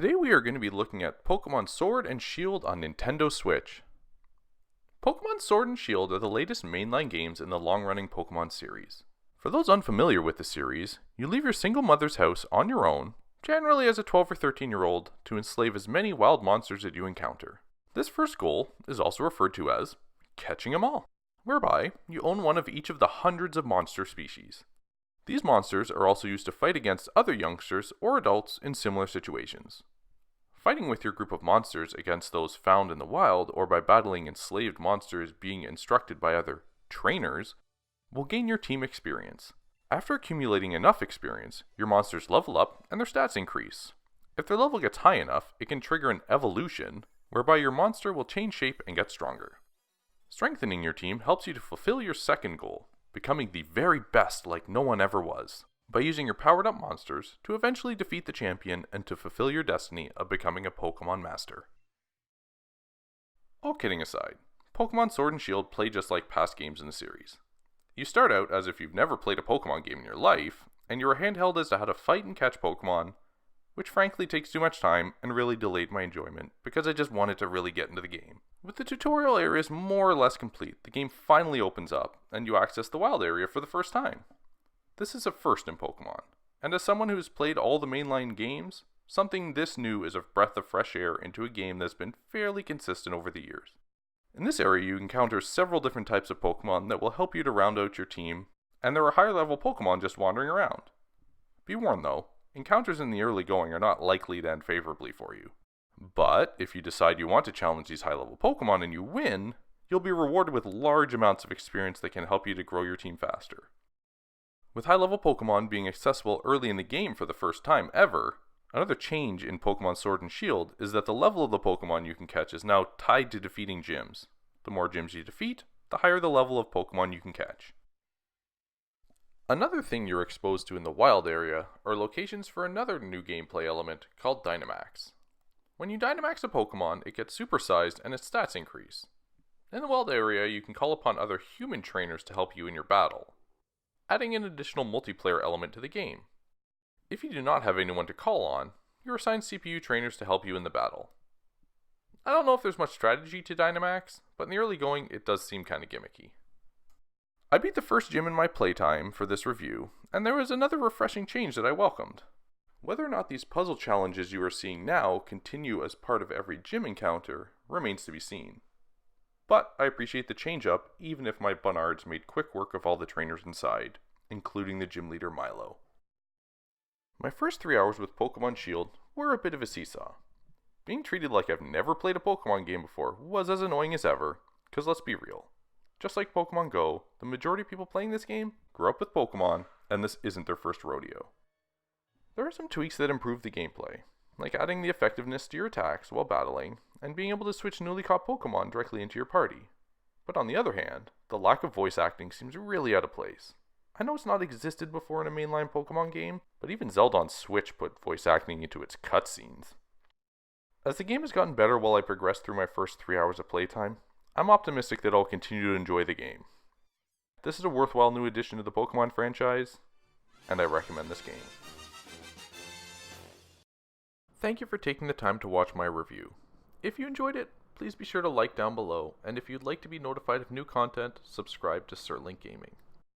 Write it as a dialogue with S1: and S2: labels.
S1: Today we are going to be looking at Pokemon Sword and Shield on Nintendo Switch. Pokemon Sword and Shield are the latest mainline games in the long-running Pokemon series. For those unfamiliar with the series, you leave your single mother's house on your own, generally as a 12 or 13-year-old, to enslave as many wild monsters as you encounter. This first goal is also referred to as catching 'em all, whereby you own one of each of the hundreds of monster species. These monsters are also used to fight against other youngsters or adults in similar situations. Fighting with your group of monsters against those found in the wild or by battling enslaved monsters being instructed by other trainers will gain your team experience. After accumulating enough experience, your monsters level up and their stats increase. If their level gets high enough, it can trigger an evolution, whereby your monster will change shape and get stronger. Strengthening your team helps you to fulfill your second goal, becoming the very best like no one ever was, by using your powered up monsters to eventually defeat the champion and to fulfill your destiny of becoming a Pokemon Master. All kidding aside, Pokemon Sword and Shield play just like past games in the series. You start out as if you've never played a Pokemon game in your life, and you are handheld as to how to fight and catch Pokemon, which frankly takes too much time and really delayed my enjoyment because I just wanted to really get into the game. With the tutorial areas more or less complete, the game finally opens up and you access the wild area for the first time. This is a first in Pokemon, and as someone who's played all the mainline games, something this new is a breath of fresh air into a game that's been fairly consistent over the years. In this area you encounter several different types of Pokemon that will help you to round out your team, and there are higher level Pokemon just wandering around. Be warned though, encounters in the early going are not likely to end favorably for you. But if you decide you want to challenge these high level Pokemon and you win, you'll be rewarded with large amounts of experience that can help you to grow your team faster. With high level Pokemon being accessible early in the game for the first time ever, another change in Pokemon Sword and Shield is that the level of the Pokemon you can catch is now tied to defeating gyms. The more gyms you defeat, the higher the level of Pokemon you can catch. Another thing you're exposed to in the wild area are locations for another new gameplay element called Dynamax. When you Dynamax a Pokemon, it gets supersized and its stats increase. In the wild area, you can call upon other human trainers to help you in your battle, adding an additional multiplayer element to the game. If you do not have anyone to call on, you're assigned CPU trainers to help you in the battle. I don't know if there's much strategy to Dynamax, but in the early going, it does seem kinda gimmicky. I beat the first gym in my playtime for this review, and there was another refreshing change that I welcomed. Whether or not these puzzle challenges you are seeing now continue as part of every gym encounter remains to be seen. But I appreciate the change up, even if my Bunards made quick work of all the trainers inside, including the gym leader Milo. My first 3 hours with Pokemon Shield were a bit of a seesaw. Being treated like I've never played a Pokemon game before was as annoying as ever, cause let's be real. Just like Pokemon Go, the majority of people playing this game grew up with Pokemon, and this isn't their first rodeo. There are some tweaks that improve the gameplay, like adding the effectiveness to your attacks while battling, and being able to switch newly caught Pokemon directly into your party. But on the other hand, the lack of voice acting seems really out of place. I know it's not existed before in a mainline Pokemon game, but even Zelda on Switch put voice acting into its cutscenes. As the game has gotten better while I progress through my first 3 hours of playtime, I'm optimistic that I'll continue to enjoy the game. This is a worthwhile new addition to the Pokemon franchise, and I recommend this game. Thank you for taking the time to watch my review. If you enjoyed it, please be sure to like down below, and if you'd like to be notified of new content, subscribe to Sirlink Gaming.